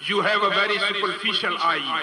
You have a very superficial eye,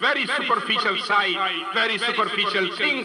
very superficial sight, very superficial think।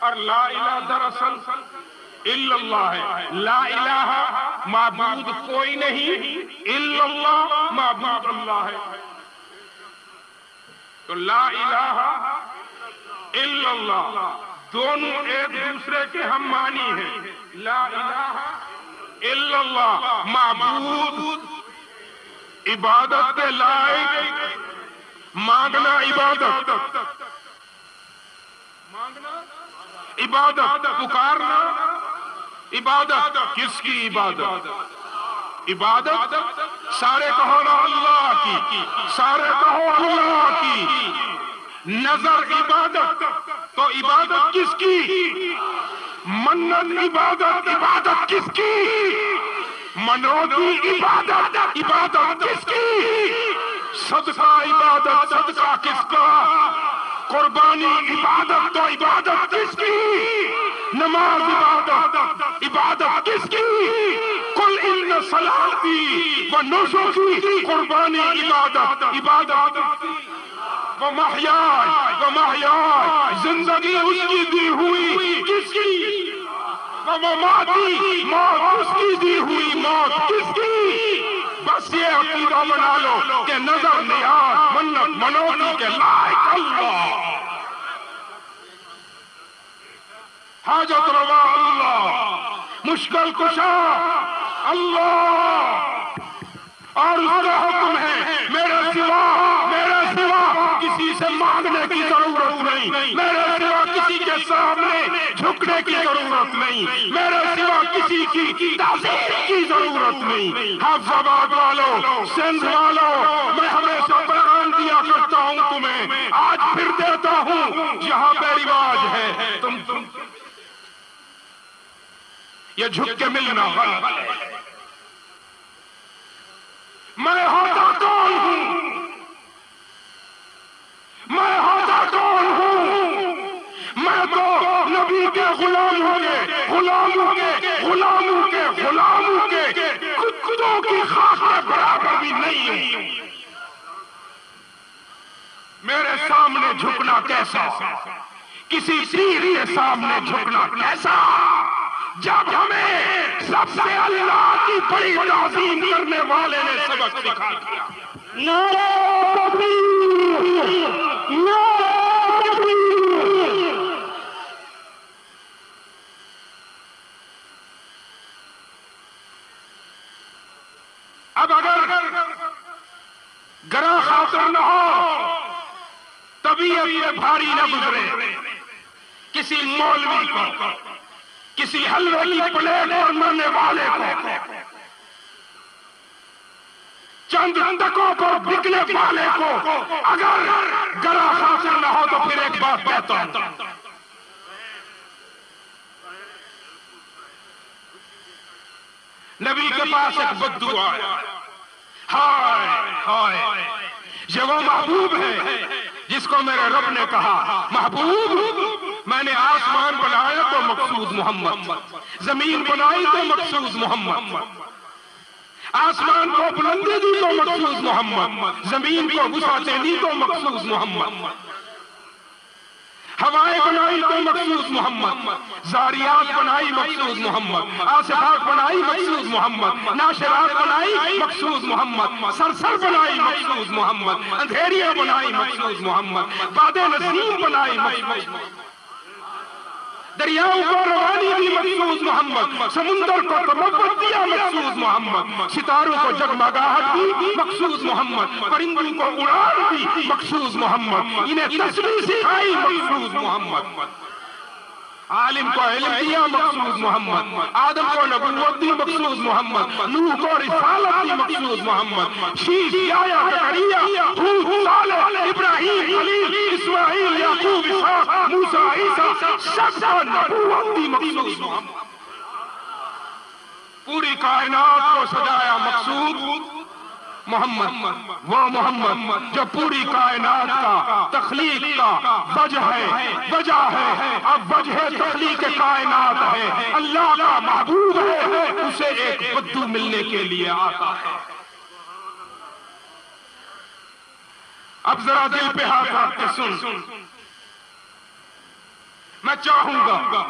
اور لا الہ دراصل الا اللہ ہے. لا الہ معبود کوئی نہیں، الا اللہ معبود اللہ ہے. تو لا الہ الا اللہ دونوں ایک دوسرے کے ہم معنی ہیں. لا الہ الا اللہ معبود عبادت کے لائق، مانگنا عبادت، عبادت پکارنا عبادت. کس کی عبادت؟ عبادت سارے کہو نا اللہ کی، سارے کہو اللہ کی. نظر عبادت، تو عبادت کس کی؟ منت عبادت، عبادت کس کی؟ منوتی عبادت، عبادت کس کی؟ صدقہ عبادت، صدقہ کس کا؟ قربانی عبادت، تو عبادت کس کی؟ نماز عبادت، عبادت کس کی؟ قل ان صلاتی و نسکی، قربانی عبادت، عبادت و محیائی زندگی اس کی دی ہوئی کس کی؟ و مماتی موت اس کی دی ہوئی موت کس کی؟ بس یہ عقیدہ بنا لو کہ نظر نیاز منت منوتی کے لائق اللہ، حاجت روا اللہ، مشکل کشا اللہ. اور اس کا حکم ہے میرے سوا کسی سے مانگنے کی ضرورت نہیں، میرے سوا کسی کے سامنے جھکنے کی ضرورت نہیں، میرے سوا کسی کی تعظیم کی ضرورت نہیں. حافظ آباد والوں، سندھ والوں، میں ہمیشہ پیغام دیا کرتا ہوں تمہیں، آج پھر دیتا ہوں. یہاں پہ رواج ہے تم یہ جھک کے ملنا غلط ہے. میں ہوتا کون ہوں؟ میں ہوتا کون ہوں؟ میں تو نبی کے غلاموں کے کتوں کی خاک کے برابر بھی نہیں ہوں. میرے سامنے جھکنا کیسا؟ کسی پیر کے سامنے جھکنا کیسا؟ جب ہمیں سب سے اللہ کی بڑی تعظیم کرنے والے نے سبق سکھا دیا. نعرہ تکبیر، نعرہ تکبیر. اب اگر گراں خاطر نہ ہو، طبیعت میں بھاری نہ گزرے، کسی مولوی کو، کسی حلوے کی پلیٹ پر مرنے والے کو، چند ٹکوں پر بکنے والے کو اگر گراں خاطر نہ ہو تو پھر ایک بات کہتا ہوں، نبی کے پاس ایک بددعا آیا. ہائے ہائے، یہ وہ محبوب ہے جس کو میرے رب نے کہا محبوب میں نے آسمان بنایا تو مقصود محمد، زمین بنائی تو مقصود محمد، آسمان کو بلندی دی تو مقصود محمد، زمین کو وسعتیں دی تو مقصود محمد، ہوائیں بنائی تو مقصود محمد، زاریات بنائی مقصود محمد، آصفات بنائی مقصود محمد، ناشرات بنائی مقصود محمد، سرسر بنائی مقصود محمد، اندھیریاں بنائی مقصود محمد، باد نسیم بنائی مقصود، دریاؤں کو روانی دی مقصود محمد، سمندر کو تمبت دیا مقصود محمد، ستاروں کو جگمگاہٹ دی مقصود محمد، پرندوں کو اڑان دی مقصود محمد، انہیں تسبیح سکھائی مقصود محمد، عالم کو علم دیا مقصود محمد، آدم کو نبوت دی مقصود محمد، نوح کو رسالت دی مقصود محمد، شیش یحییٰ زکریا ہود صالح ابراہیم خلیل اسماعیل یعقوب اسحاق موسیٰ عیسیٰ سب کو نبوت دی مقصود محمد. پوری کائنات کو سجایا مقصود محمد، وہ محمد جو پوری کائنات کا تخلیق کا وجہ ہے، اب وجہ تخلیق کائنات ہے، اللہ کا محبوب ہے، اسے ایک بدو ملنے کے لیے آتا ہے. اب ذرا دل پہ ہاتھ رکھ کے سن، میں چاہوں گا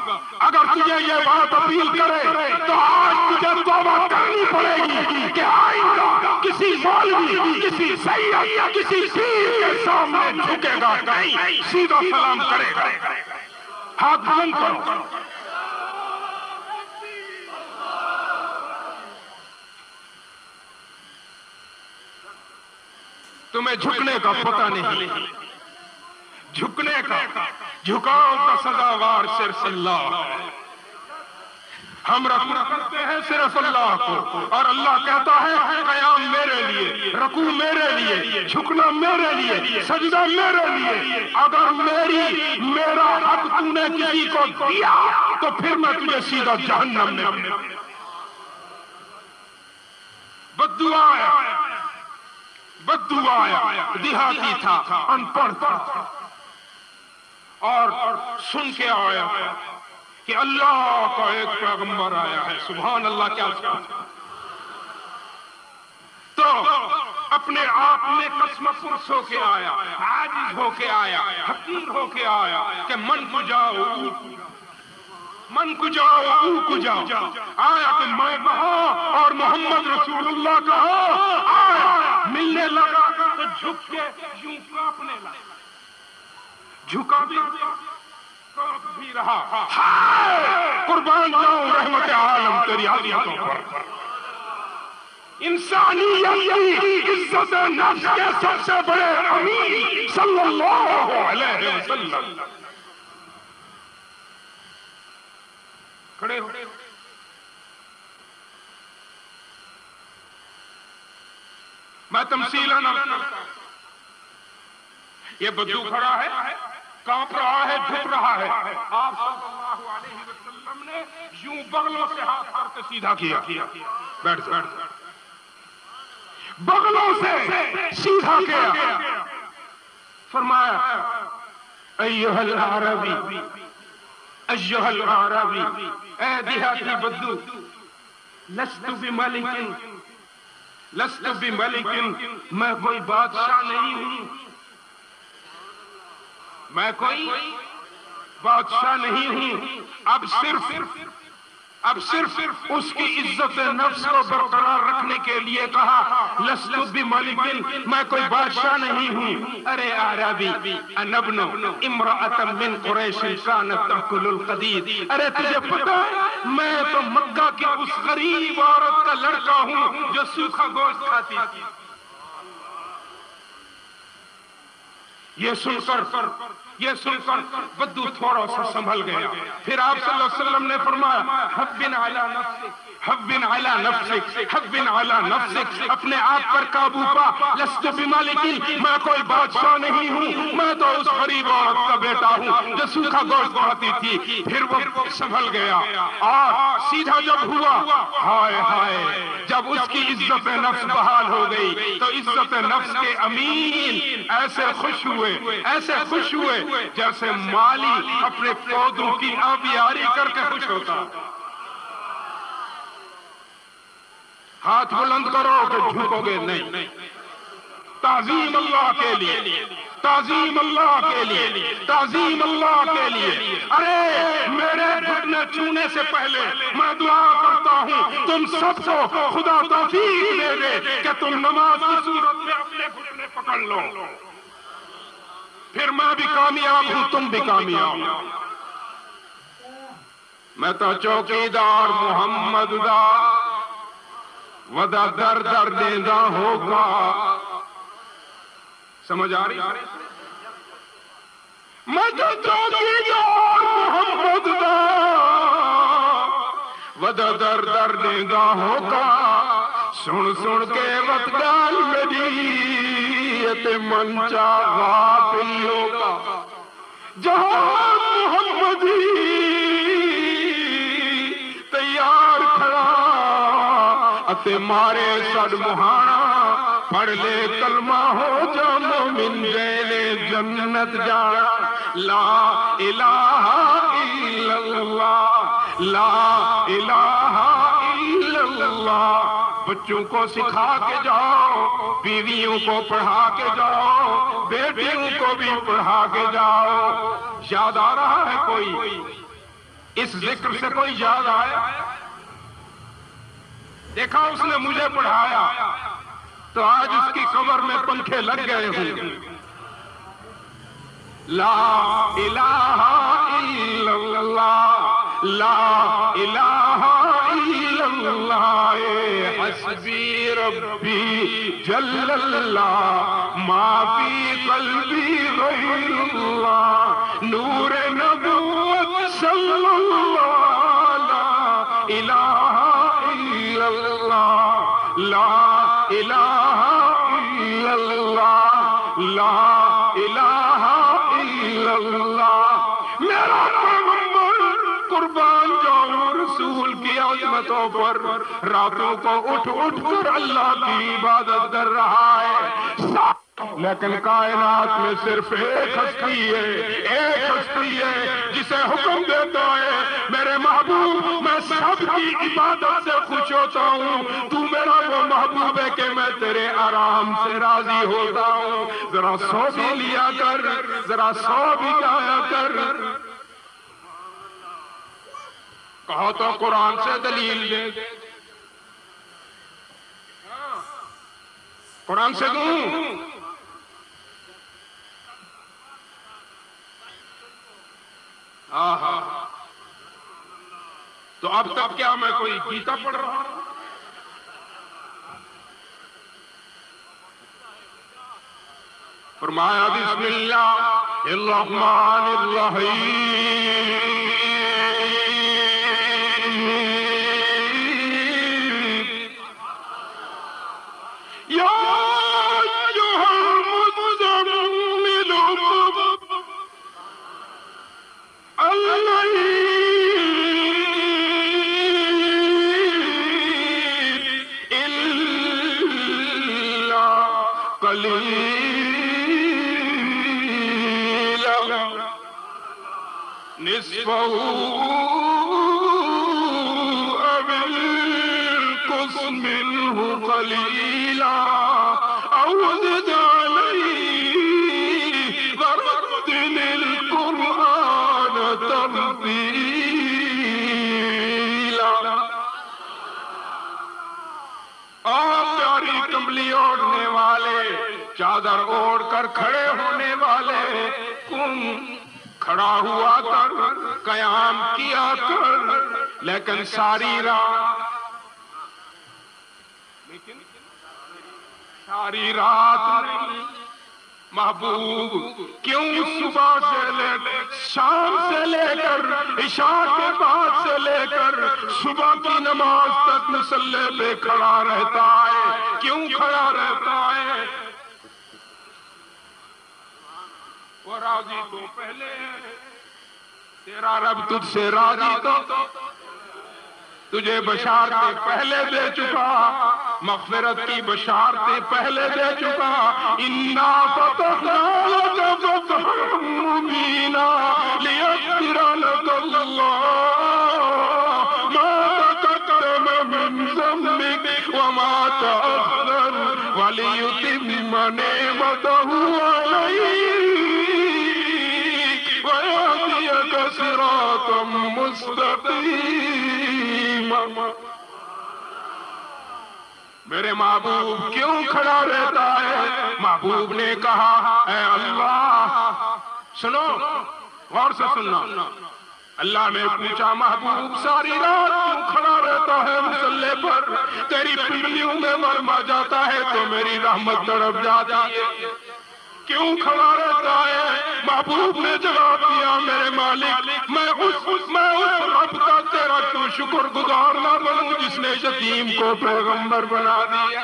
اگر تجھے یہ بات اپیل کرے تو آج تجھے توبہ کرنی پڑے گی کہ آئندہ کسی مولوی، کسی سید، کسی پیر کے سامنے جھکے گا نہیں، سیدھا سلام کرے گا۔ ہاتھ بلند کرو۔ تمہیں جھکنے کا پتہ نہیں، جھکنے کا، جھکاؤ کا سزاوار صرف اللہ ہے۔ ہم رکوع کرتے ہیں صرف اللہ کو، اور اللہ کہتا ہے قیام میرے لیے، رکوع میرے لیے، جھکنا میرے لیے، سجدہ میرے لیے۔ اگر میرا حق تو نے کسی کو دیا تو پھر میں تجھے سیدھا جہنم میں بددعا آیا، دیہاتی تھا، ان پڑھ تھا، اور سن کے آیا کہ اللہ کا ایک پیغمبر آیا ہے۔ سبحان اللہ، کیا تو اپنے آپ میں قسم پرس ہو کے آیا، عاجز ہو کے آیا، حقیر ہو کے آیا کہ من کو جاؤ، من کو جاؤ، او کو جاؤ۔ آیا کہ میں کہاں اور محمد رسول اللہ کہاں، آیا ملنے لگا تو جھک کے یوں کانپنے لگا، جھکا بھی رہا۔ قربان جاؤں رحمت عالم تیری عظمتوں پر۔ انسانیت کی عزت نفس کے سب سے بڑے امین صلی اللہ علیہ وسلم کھڑے ہو۔ میں تمثیلاً یہ بدو کھڑا ہے، کانپ رہا ہے، جھک رہا ہے، آپ صلی اللہ علیہ وسلم نے یوں بغلوں سے ہاتھ کر کے سیدھا کیا، بیٹھ بغلوں سے سیدھا کیا، فرمایا ایھا العربی، ایھا العربی، اے دیہاتی بدو، لست بملک، لست بملک، میں کوئی بادشاہ نہیں ہوں، میں کوئی بادشاہ نہیں ہوں۔ اب صرف اس کی عزت نفس کو برقرار رکھنے کے لیے کہا لست بملک، میں کوئی بادشاہ نہیں ہوں۔ ارے اعرابی، انا ابن امرأۃ من قریش کانت تأکل القدید، ارے تجھے پتہ ہے میں تو مکہ کی اس غریب عورت کا لڑکا ہوں جو سوکھا گوشت کھاتی تھی۔ یہ سن کر بدو تھوڑا سا سنبھل گیا۔ پھر آپ صلی اللہ علیہ وسلم نے فرمایا حبن علی نفسک، حبن علی نفسک، حبن علی نفسک، اپنے آپ پر قابو پا، لست بمالک، میں کوئی بادشاہ نہیں ہوں، میں تو اس غریب عورت کا بیٹا ہوں جو سوکھا گوشت کھاتی تھی۔ پھر وہ سنبھل گیا اور سیدھا جب ہوا، ہائے ہائے، جب اس کی عزت نفس بحال ہو گئی تو عزت نفس کے امین ایسے خوش ہوئے جیسے مالی اپنے پودوں کی آبیاری کر کے خوش ہوتا۔ ہاتھ بلند کرو کہ جھکو گے نہیں۔ تعظیم اللہ کے لیے، تعظیم اللہ کے لیے، تعظیم اللہ کے لیے۔ ارے میرے گھٹنے چھونے سے پہلے میں دعا کرتا ہوں تم سب کو خدا توفیق دے دے کہ تم نماز کی صورت میں اپنے گھٹنے پکڑ لو، پھر میں بھی کامیاب ہوں، تم بھی کامیاب۔ میں تو چوکیدار محمد دا ودا در در دیندہ ہوگا۔ سمجھ آ رہی؟ میں تو چوکیدار محمد دا ودا در در دیندہ ہوگا۔ سن کے وطگال مدیت منچا غافلوں کا، جہاں محمدی تیار کھڑا اتے مارے سڑ مہانا، پڑھ لے کلمہ ہو جا مومن جیلے جنت جانا۔ لا الہ الا اللہ، لا الہ الا اللہ، بچوں کو سکھا کے جاؤ، بیویوں کو پڑھا کے جاؤ، بیٹیوں کو بھی پڑھا کے جاؤ۔ یاد آ رہا ہے کوئی؟ اس ذکر سے کوئی یاد آیا؟ دیکھا اس نے مجھے پڑھایا تو آج اس کی کمر میں پنکھے لگ گئے ہوں۔ لا الہ الا اللہ، لا الہ الا اللہ، حسبی ربی جل اللہ، ما فی قلبی غیر اللہ، نور نبوت صلی اللہ، لا الہ الا اللہ، لا الہ الا اللہ، لا الہ الا اللہ۔ میرا پیغمبر قربان جاؤں رسول کی عظمتوں پر راتوں کو اٹھ اٹھ کر اللہ کی عبادت کر رہا ہے، لیکن کائنات میں صرف ایک ہستی ہے، ایک ہستی ہے جسے حکم دیتا ہے میرے محبوب میں سب کی عبادت سے خوش ہوتا ہوں، تو میرا وہ محبوب ہے کہ میں تیرے آرام سے راضی ہوتا ہوں، ذرا سو بھی لیا کر، ذرا سو بھی جایا کر۔ کہو تو قرآن سے دلیل دے، قرآن سے دوں؟ آہا، تو اب تک کیا میں کوئی گیتا پڑھ رہا ہوں؟ فرمایا بسم اللہ الرحمن الرحیم، یا ایھا المزمل اللیل الا قلیلا نصفہ او انقص منہ قلیلا او زد علیہ ورتل القرآن ترتیلا۔ پیاری کمبلی اوڑھنے والے، چادر اوڑھ کر کھڑے ہونے والے، تم کھڑا ہوا کر، قیام کیا کر، لیکن ساری رات نہیں محبوب، کیوں صبح سے لے کر شام سے لے کر عشاء کے بعد سے لے کر صبح کی نماز تک مصلی پہ کھڑا رہتا ہے؟ کیوں کھڑا رہتا ہے؟ وہ راضی تو پہلے ہے، تیرا رب تجھ سے راضی تو تجھے بشارتیں پہلے دے چکا، مغفرت کی بشارتیں پہلے دے چکا۔ اِنَّا فَتَحْنَا لَكَ فَتْحًا مُبِينًا لِيَغْفِرَ لَكَ اللَّهُ مَا تَقَدَّمَ مِن ذَنبِكَ وَمَا تَأَخَّرَ وَلِيُتِمَّ نِعْمَتَهُ عَلَيْكَ وَيَهْدِيَكَ صِرَاطًا مُسْتَقِيمًا۔ میرے محبوب کیوں کھڑا رہتا ہے؟ محبوب نے کہا اے اللہ، سنو غور سے سننا، اللہ نے پوچھا محبوب ساری رات کیوں کھڑا رہتا ہے مصلی پر؟ تیری پنڈلیوں میں مرما جاتا ہے تو میری رحمت تڑپ جاتی ہے، کیوں کھڑا رہتا ہے؟ محبوب نے جواب دیا میرے مالک، میں اس رب کا تیرا تو شکر گزار نہ بنوں جس نے یتیم کو پیغمبر بنا دیا۔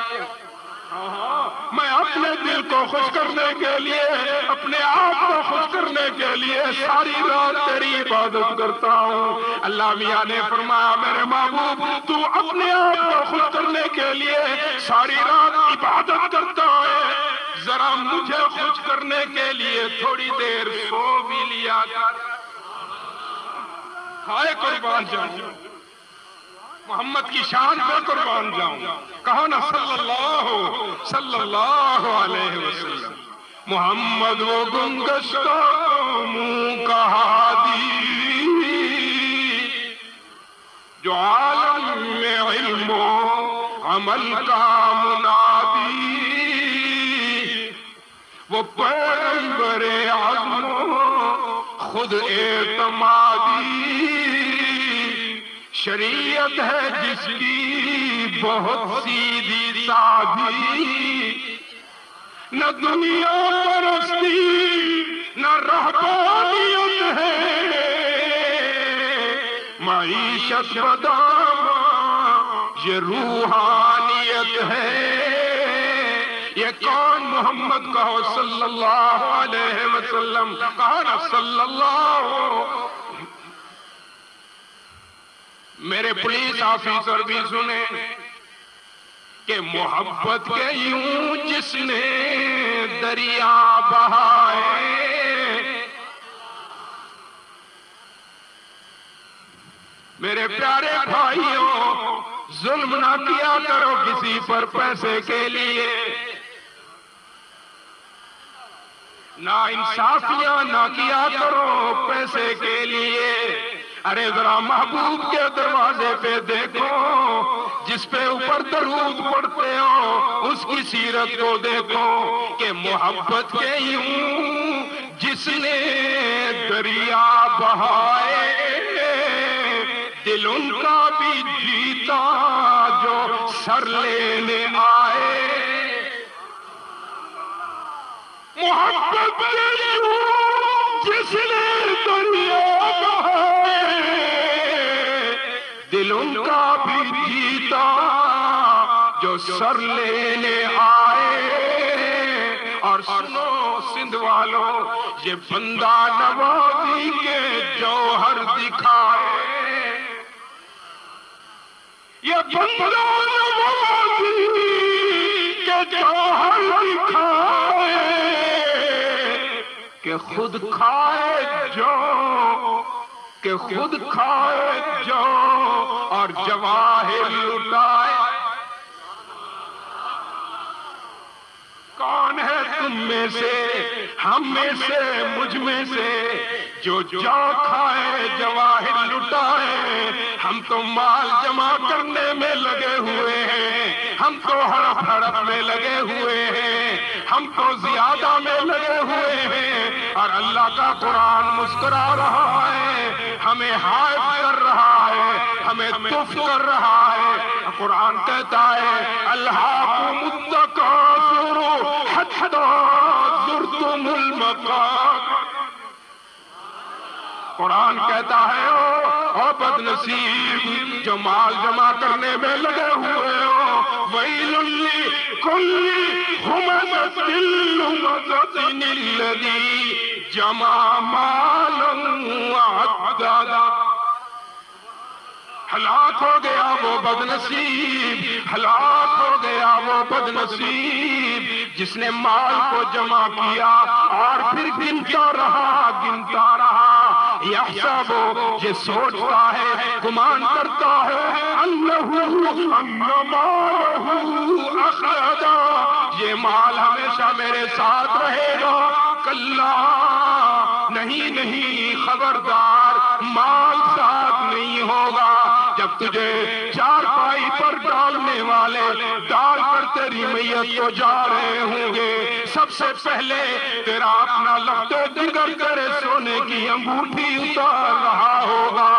میں اپنے دل کو خوش کرنے کے لیے، اپنے آپ کو خوش کرنے کے لیے ساری رات تیری عبادت کرتا ہوں۔ اللہ میاں نے فرمایا میرے محبوب تو اپنے آپ کو خوش کرنے کے لیے ساری رات عبادت کرتا ہے، ذرا مجھے خوش کرنے کے لیے تھوڑی دیر سو بھی لیا کر۔ ہائے قربان جاؤں، محمد کی شان پہ قربان جاؤں. کہا نا صلی اللہ علیہ وسلم. محمد وہ گنگشتہ منہ کا ہادی جو عالم میں علم و عمل کا منادی، وہ پیغمبر عظم و خود اعتمادی، شریعت ہے جس کی بہت سیدھی سادھی، نہ دنیا پرستی نہ رہبانیت ہے، معیشت بدامہ یہ روحانیت ہے. یہ کون محمد کہو صلی اللہ علیہ وسلم. کہا نا صلی اللہ. میرے پولیس آفیسر بھی سنے کہ محبت کے یوں جس نے دریا بہائے، میرے پیارے بھائیوں ظلم نہ کیا کرو کسی پر پیسے کے لیے، نا انصافیاں نہ کیا کرو پیسے کے لیے. ارے ذرا محبوب کے دروازے پہ دیکھو، جس پہ اوپر درود پڑھتے ہو اس کی سیرت کو دیکھو کہ محبت کے یوں جس نے دریا بہائے، دل ان کا بھی جیتا جو سر لینے آئے. محبت کے یوں جس نے دریا بہائے، دل ان کا بھی جیتا جو سر لینے آئے. اور سنو سندھ والوں یہ بندہ نوازی کے جوہر دکھائے، یہ بندہ نوازی کے جوہر دکھائے، کہ خود کھائے جو کہ خود کھائے جو اور جواہر لٹائے. کون ہے تم میں سے ہم میں سے مجھ میں سے جو جا کھائے جواہر لٹائے؟ ہم تو مال جمع کرنے میں لگے ہوئے ہیں، ہم تو ہڑپ ہڑپ میں لگے ہوئے ہیں، ہم تو زیادہ میں لگے ہوئے ہیں، اور اللہ کا قرآن مسکرا رہا ہے، ہمیں حائف کر رہا ہے، ہمیں تف کر رہا ہے. قرآن کہتا ہے الہاکم التکاثر حتی زرتم المقابر. قرآن کہتا ہے او بد نصیب جو مال جمع کرنے میں لگے ہوئے ہو، ویل لکل ہمزۃ لمزۃ الذی جمع مالا وعددا. ہلاک ہو گیا وہ بد نصیب، ہلاک ہو گیا وہ بد نصیب جس نے مال کو جمع کیا اور پھر گنتا رہا. یحسب یہ سوچتا ہے، گمان کرتا ہے، ان مالہ اخلدا یہ مال ہمیشہ میرے ساتھ رہے گا. کلا نہیں خبردار، مال ساتھ نہیں ہوگا. جب تجھے چارپائی پر ڈالنے والے ڈال کر تیری میت کو جا رہے ہوں گے، سب سے پہلے تیرا اپنا لخت جگر کرے سونے کی انگوٹھی اتار رہا ہوگا.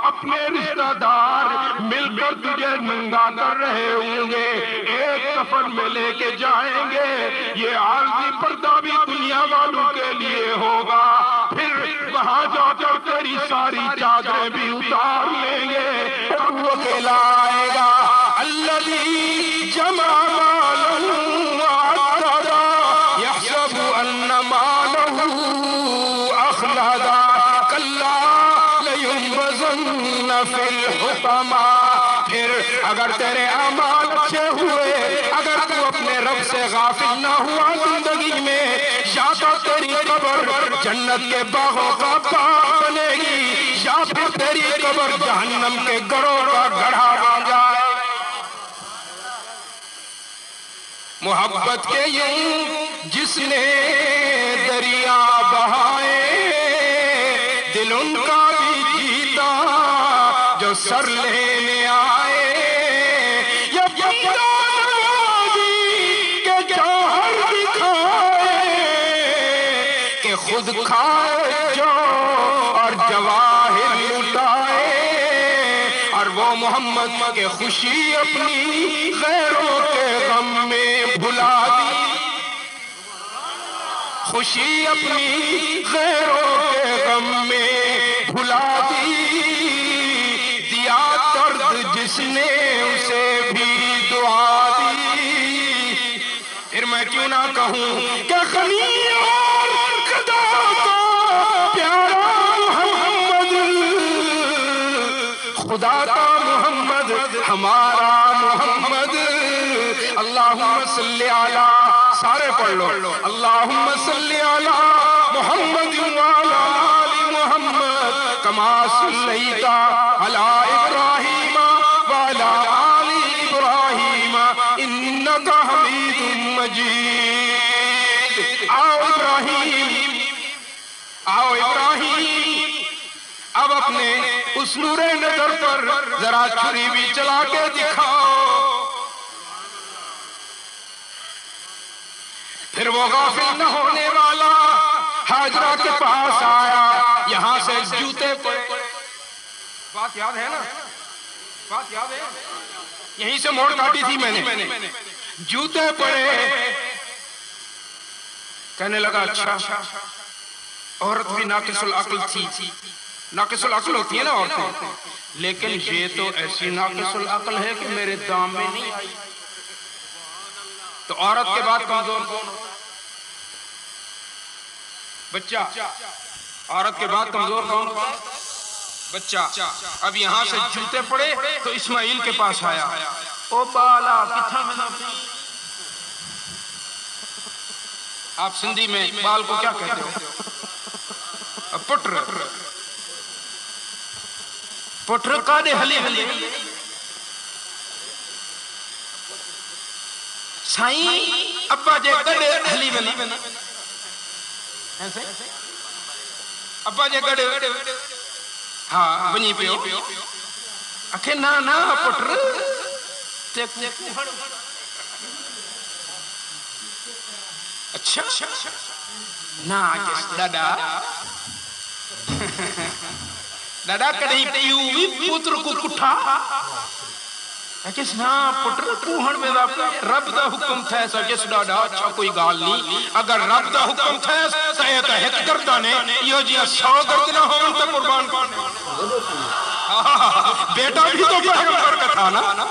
اپنے رشتہ دار مل کر تجھے ننگا کر رہے ہوں گے، ایک کفن میں لے کے جائیں گے. یہ عارضی پردہ بھی دنیا والوں کے لیے ہوگا، پھر وہاں جا کر تیری ساری چادریں بھی اتار لیں گے. وہ اکیلا آئے گا الذی جمع مالا وعددا یحسب ان مالہ اخلدا کلا لینبذن فی الحطمہ. پھر اگر تیرے اعمال اچھے ہوئے، اگر تو اپنے رب سے غافل نہ ہوا زندگی میں، یا تو تیری قبر جنت کے باغوں کا باغ بنے گی، یا پھر تیری قبر جہنم کے گڑھوں کا گڑھا بن جائے۔ محبت کے یوں جس نے دریا بہائے، دل ان کا بھی جیتا جو سر لینے آئے۔ یہ بندہ نوازی کے جوہر دکھائے کہ خود کھائے جو اور جواہر لٹائے، اور وہ محمد کے خوشی اپنی غیروں کے غم میں بھلا دی، خوشی اپنی غیروں کے غم میں بھلا دی، دیا درد جس نے اسے بھی دعا دی۔ پھر میں کیوں نہ کہوں کہ غنی اور خدا کا پیارا محمد، خدا کا محمد ہمارا محمد۔ اللہم صلی علی، سارے پڑھ لو، اللہم صلی علی محمد وعلی آل محمد کما صلیت علی ابراہیم وعلی آل ابراہیم انک حمید مجید۔ آؤ ابراہیم، آؤ ابراہیم، اب اپنے اس نور نظر پر ذرا چھری بھی چلا کے دکھاؤ۔ پھر وہ غافل نہ ہونے والا ہاجرہ کے پاس آیا، یہاں سے جوتے پڑے، بات یاد ہے نا، بات یاد ہے، یہیں سے موڑ کاٹی تھی میں نے، جوتے پڑے، کہنے لگا اچھا عورت بھی ناقص العقل تھی، ناقص العقل ہوتی ہے نا عورتیں، لیکن یہ تو ایسی ناقص العقل ہے کہ میرے دام میں نہیں آئی۔ تو عورت کے بعد کمزور کون؟ بچہ۔ عورت کے بعد کمزور کون؟ بچہ۔ اب یہاں سے جوتے پڑے تو اسماعیل کے پاس آیا، او بالا کتھا میں نہ پی۔ آپ سندھی میں بال کو کیا کہتے ہو؟ پٹر۔ پٹر کاڑے ہلی ہلی سائیں ابا جے گڑے ہلی ونے، ابا جے گڑے ہاں بنی پیو، اکھے نا نا پٹر اچھا نا ڈاڈا ڈاڈا کڑی پیو بھی پتر کو کٹھا، کس نا پٹر کوہن میں رب دا حکم تھا ایسا، کس ڈاڈا اچھا کوئی گال نہیں، اگر رب دا حکم تھا ایسا یہ تو ہت گردانے یہ جی 100 گردنا ہون تو قربان بیٹا بھی تو پیغمبر کا تھا نا،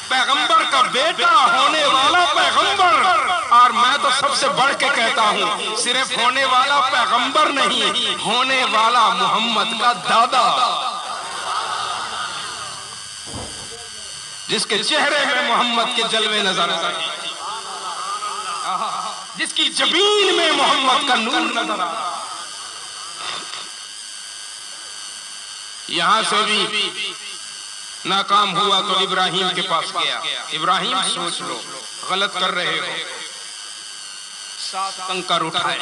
پیغمبر کا بیٹا ہونے والا پیغمبر، اور میں تو سب سے بڑھ کے کہتا ہوں صرف ہونے والا پیغمبر نہیں، ہونے والا محمد کا دادا، جس کے چہرے میں محمد کے جلوے نظر آئے، جس کی جبین میں محمد کا نور نظر آئے۔ یہاں سے بھی ناکام ہوا تو ابراہیم کے پاس گیا، ابراہیم سوچ لو غلط کر رہے ہو، 7 کنکر اٹھائے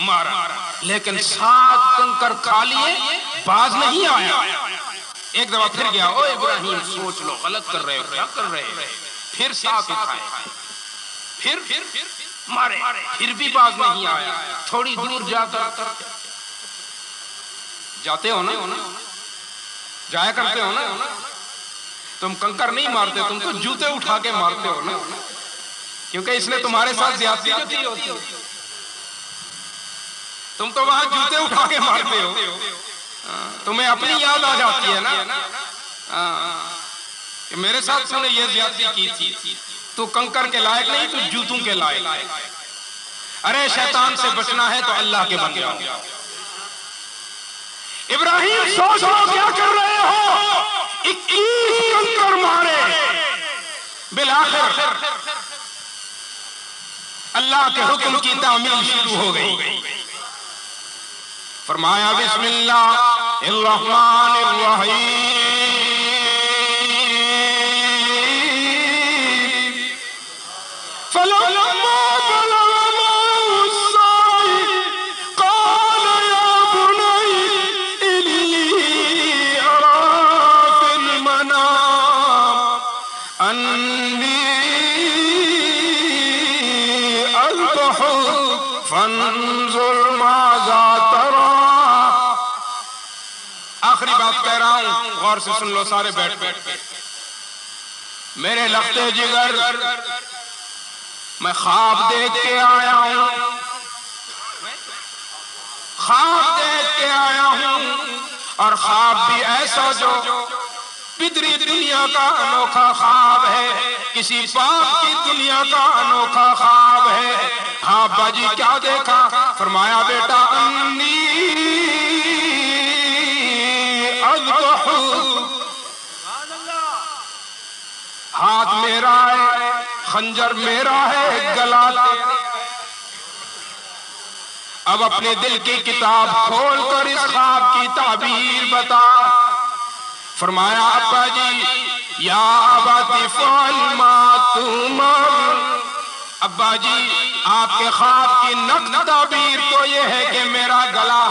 مارا، لیکن 7 کنکر کھا لیے، باز نہیں آیا۔ ایک دفعہ پھر گیا، او ابراہیم سوچ لو غلط کر رہے ہو، کیا کر رہے ہو؟ پھر 7 اٹھائے، پھر مارے، پھر بھی باز نہیں آیا۔ تھوڑی دور جا کر جاتے ہو نا، جایا کرتے ہو نا، تم کنکر نہیں مارتے، تم تو جوتے اٹھا کے مارتے ہو نا، کیونکہ اس نے تمہارے ساتھ زیادتی کی ہوتی، تم تو وہاں جوتے اٹھا کے مارتے ہو، تمہیں اپنی یاد آ جاتی ہے نا کہ میرے ساتھ تو نے یہ زیادتی کی تھی، تو کنکر کے لائق نہیں، تو جوتوں کے لائق۔ ارے شیطان سے بچنا ہے تو اللہ کے بن جاؤ۔ ابراہیم سوچ لو کیا کر رہے ہو، 21 کنکر مارے، بالآخر اللہ کے حکم کی تعمیل شروع ہو گئی۔ فرمایا بسم اللہ الرحمن الرحیم فلما بلغ معه السعي قال يا بني إني أرى في المنام أني أذبحك فانظر ماذا ترى. آخری بات کہہ رہا ہوں، غور سے سن لو سارے بیٹھ بیٹھ. میرے لخت جگر میں خواب دیکھ کے آیا ہوں، خواب دیکھ کے آیا ہوں، اور خواب بھی ایسا جو پدری دنیا کا انوکھا خواب ہے، کسی پاک کی دنیا کا انوکھا خواب ہے. ہاں ابا جی کیا دیکھا؟ فرمایا بیٹا انی اذبح، ہاتھ میرا ہے، خنجر میرا ہے، گلا تیرا. اب اپنے دل کی کتاب کھول کر اس خواب کی تعبیر بتا. فرمایا ابا جی یا ابت فعل ما تؤمر، ابا جی آپ کے خواب کی نقد تعبیر تو یہ ہے کہ میرا گلا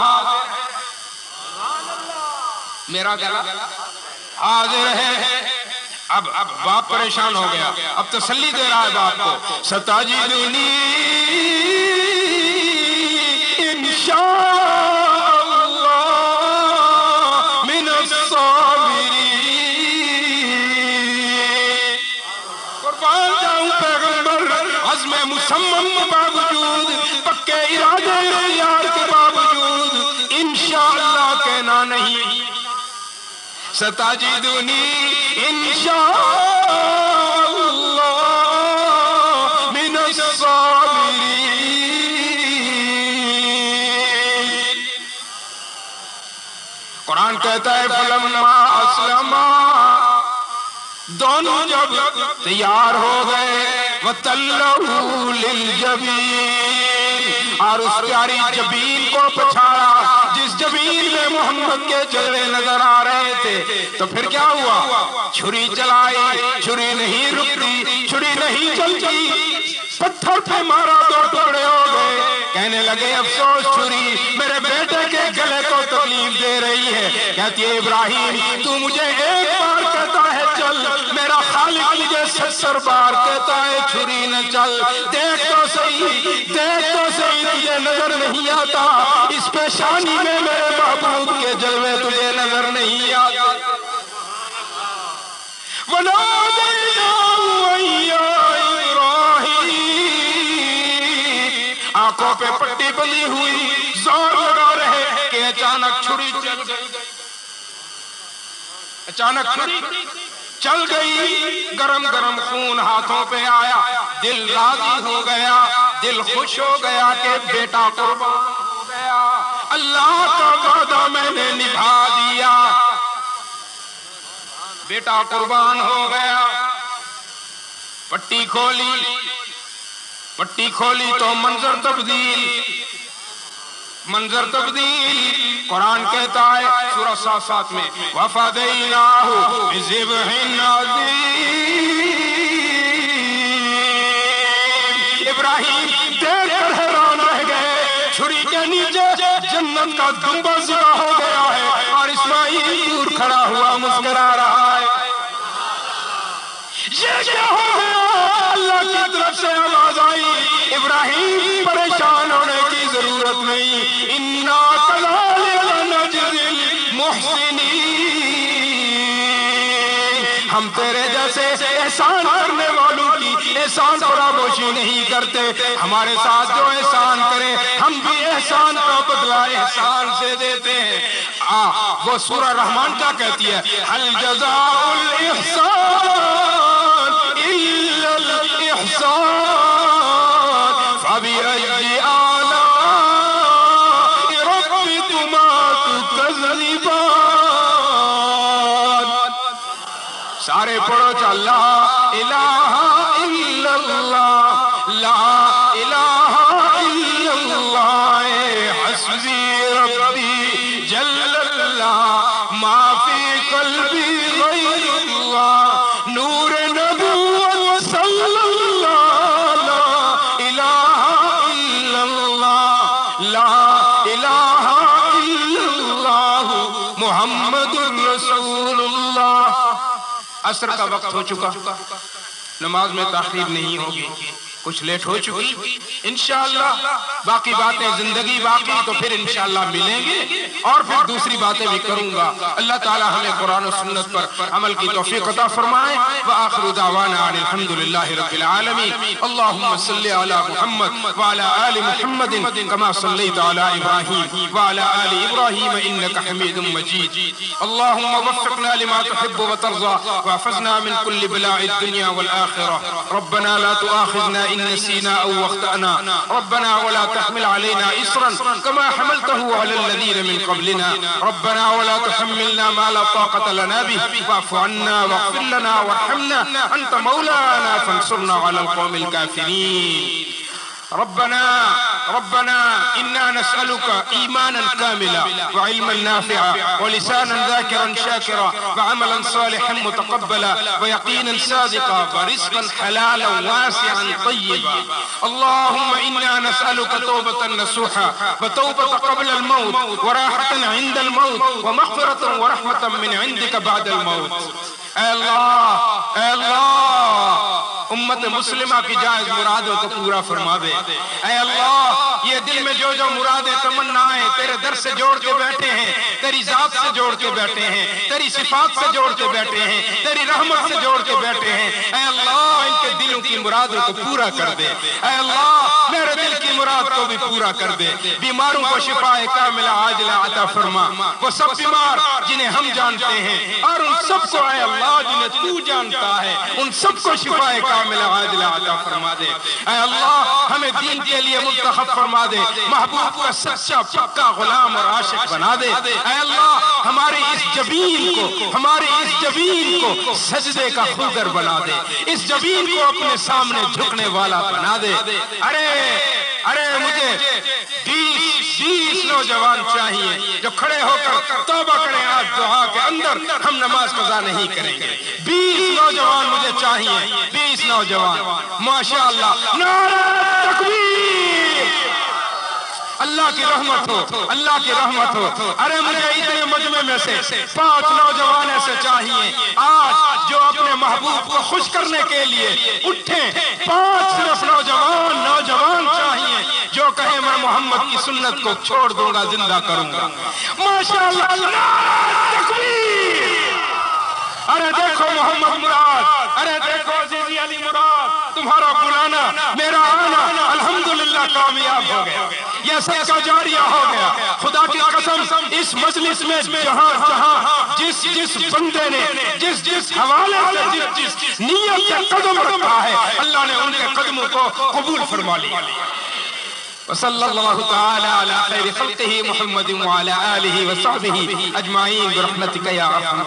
حاضر ہے. اب باپ پریشان ہو گیا، اب تسلی دے رہا ہے باپ کو. ستجدنی انشاءاللہ من الصابرین. قربان جاؤں پیغمبر، عزم مصمم کے باوجود، پکے ارادے یار کے باوجود انشاءاللہ کہنا نہیں. ستجدنی انشاءاللہ من الصابرین. قرآن کہتا ہے فلما اسلما، دونوں جب تیار ہو گئے، وَتَلَّهُ لِلْجَبِينِ، اور اس پیاری جبین کو پچھاڑا جس جبین میں محمد کے جلوے نظر آ رہے تھے. تو پھر کیا ہوا؟ چھری چلائی، چھری نہیں رکتی، چھری نہیں چلتی، پتھر پہ مارا، دو ٹکڑے ہو گئے. کہنے لگے افسوس چھری میرے بیٹے کے گلے کو تکلیف دے رہی ہے. کہتی ہے ابراہیم تو مجھے ایک بار کہتا ہے چل، میرا خالق مجھے 70 بار کہتا ہے چھری نہ چل. دیکھ تو صحیح تجھے نظر نہیں آتا، اس پیشانی میں میرے محبوب کے جلوے تجھے نظر نہیں آتے. وَنَادَيْنَاهُ يَا إِبْرَاهِيمُ، آنکھوں پہ پٹی بندھی ہوئی، زور لگا رہے کہ اچانک چھری چل گئی. اچانک چھری چل گئی، گرم گرم خون ہاتھوں پہ آیا، دل راضی ہو گیا، دل خوش ہو گیا کہ بیٹا قربان ہو گیا. اللہ کا وعدہ میں نے نبھا دیا، بیٹا قربان ہو گیا. پٹی کھولی تو منظر تبدیل. قرآن کہتا ہے سورہ صافات میں وَفَدَيْنَاهُ بِذِبْحٍ عَظِيمٍ. ابراہیم دیکھ کر حیران رہ گئے، چھری کے نیچے جنت کا گنبد ذبح ہو گیا ہے اور اسماعیل دور کھڑا ہوا مسکرا رہا ہے. یہ کیا ہو گیا؟ اللہ کی طرف سے آواز آئی، ابراہیم پریشان ہونے کی ضرورت نہیں، اِنَّا كَذَلِكَ نَجْزِي الْمُحْسِنِينَ، ہم تیرے جیسے احسان کرنے والوں کی احسان فراموشی نہیں کرتے. ہمارے ساتھ جو احسان کرے ہم بھی احسان کا بدلہ احسان سے دیتے ہیں. وہ سورہ رحمان کیا کہتی ہے؟ هَلْ جَزَاءُ الْإِحْسَانِ إِلَّا الْإِحْسَانِ فَبِأَيِّ آلَاءِ رَبِّكُمَا تُكَذِّبَانِ. سارے پڑھو چا لا الہ الا اللہ، لا الہ الا اللہ، حسبی ربی قلبی غیر اللہ نور نبوت صلی اللہ لا الہ الا اللہ لا الہ الا اللہ محمد رسول اللہ۔ عصر کا وقت ہو چکا، نماز میں تاخیر نہیں ہوگی، کچھ لیٹ ہو چکی، انشاءاللہ باقی باتیں زندگی باقی تو پھر انشاءاللہ ملیں گے اور پھر دوسری باتیں بھی کروں گا۔ اللہ تعالی ہمیں قرآن و سنت پر عمل کی توفیق عطا فرمائے۔ وآخر دعوانا عن الحمدللہ رب العالمین۔ اللہم صلی علی محمد وعلی آل محمد کما صلیت علی ابراہیم وعلی آل ابراہیم انکا حمید مجید۔ اللہم وفقنا لما تحب وترضى واحفظنا من كل بلاء الدنيا والآخرة۔ ربنا لا تؤاخذنا إن نسينا أو أخطأنا، ربنا ولا تحمل علينا إصرا كما حملته على الذين من قبلنا، ربنا ولا تحملنا ما لا طاقة لنا به واعف عنا واغفر لنا وارحمنا أنت مولانا فانصرنا على القوم الكافرين۔ ربنا إنا نسألك إيمانا كاملا وعلما نافعا ولسانا ذاكرا شاكرا وعملا صالحا متقبلا ويقينا صادقا ورزقا حلالا واسعا طيبا۔ اللهم إنا نسألك توبة نصوحا وتوبة قبل الموت وراحة عند الموت ومغفرة ورحمة من عندك بعد الموت۔ اے اللہ امت مسلمہ کی جائز مرادوں کو پورا فرما دے۔ اے اللہ یہ دل میں جو مرادیں تمنائیں تیرے در سے جوڑ کے بیٹھے ہیں، تیری ذات سے جوڑ کے بیٹھے ہیں، تیری صفات سے جوڑ کے بیٹھے ہیں، تیری رحمت سے جوڑ کے بیٹھے ہیں، اے اللہ ان کے دلوں کی مرادوں کو پورا کر دے۔ اے اللہ میرے دل کی مراد کو بھی پورا کر دے۔ بیماروں کو شفا کاملہ عاجلہ عطا فرما، وہ سب بیمار جنہیں ہم جانتے ہیں اور ان سب کو اے اللہ جنہیں تو جانتا ہے ان سب کو شفا کاملہ عاجلہ عطا فرما دے۔ اے اللہ ہمیں دین کے لیے منتخب فرما دے، محبوب کا سچا پکا غلام اور عاشق بنا دے۔ اے اللہ ہماری اس جبین کو سجدے کا خوگر بنا دے، اس جبین کو اپنے سامنے جھکنے والا بنا دے۔ ارے مجھے 20 نوجوان چاہیے جو کھڑے ہو کر توبہ کریں آج دعا کے اندر، ہم نماز قضا نہیں کریں گے۔ 20 نوجوان مجھے چاہیے، 20 نوجوان ماشاءاللہ۔ نعرہ تکبیر! اللہ کی رحمت ہو، اللہ کی رحمت ہو۔ ارے مجھے اتنے مجمع میں سے 5 نوجوان ایسے چاہیے آج جو اپنے محبوب کو خوش کرنے کے لیے اٹھیں۔ 5 صرف نوجوان چاہیے جو کہیں میں محمد کی سنت کو چھوڑ دوں گا، زندہ کروں گا۔ ماشاءاللہ نعرہ تکبیر! ارے دیکھو محمد مراد، ارے دیکھو عزیزی علی مراد، تمہارا بلانا میرا آنا الحمدللہ کامیاب ہو گیا، یہ صدقہ جاریہ ہو گیا۔ خدا کی قسم اس مجلس میں جہاں جس بندے نے جس حوالے سے جس نیت سے قدم رکھا ہے اللہ نے ان کے قدموں کو قبول فرما لیا۔ وصلی اللہ تعالی علی خیر خلقہ محمد وعلی آلہ وصحبہ اجمعین برحمتک یا ارحم۔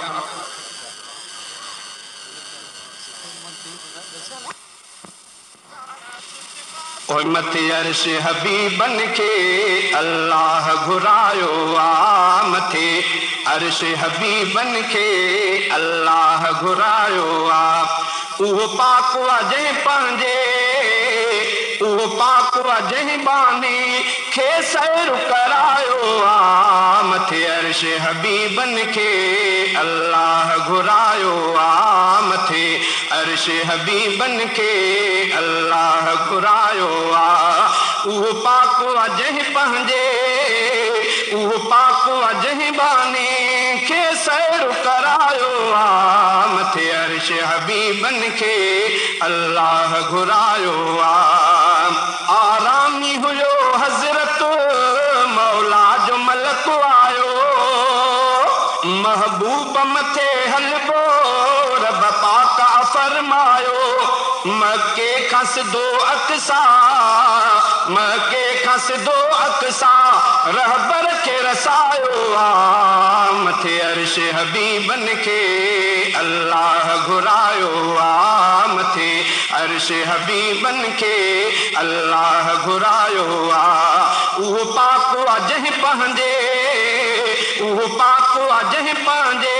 مت عرش حبیب بن کے اللہ گھرایو مت عرش حبیب بن کے اللہ گھرایو وہ پاک وجہ پنجے وہ پاک وجہ بانی کھے سیر کرایو مت عرش حبیب بن کے اللہ گھرایو مت عرش حبیب بن کے اللہ گھرایو وہ پاک وجہ پنجے وہ پاک وجہ بانی کھے سیر کرایو مت عرش حبیب بن کے اللہ گھرایو آرامی ہویو حضرت مولا جو ملک آیو محبوب متھے حلبو رب پاک فرمایو مکے کھس دو اقصا رہبر کے رسایو متھے عرش حبیب بن کے اللہ گھرایو متھے عرش حبیب بن کے اللہ گھرایو وہ پاک وجہ پہنجے وہ پاک وجہ پہنجے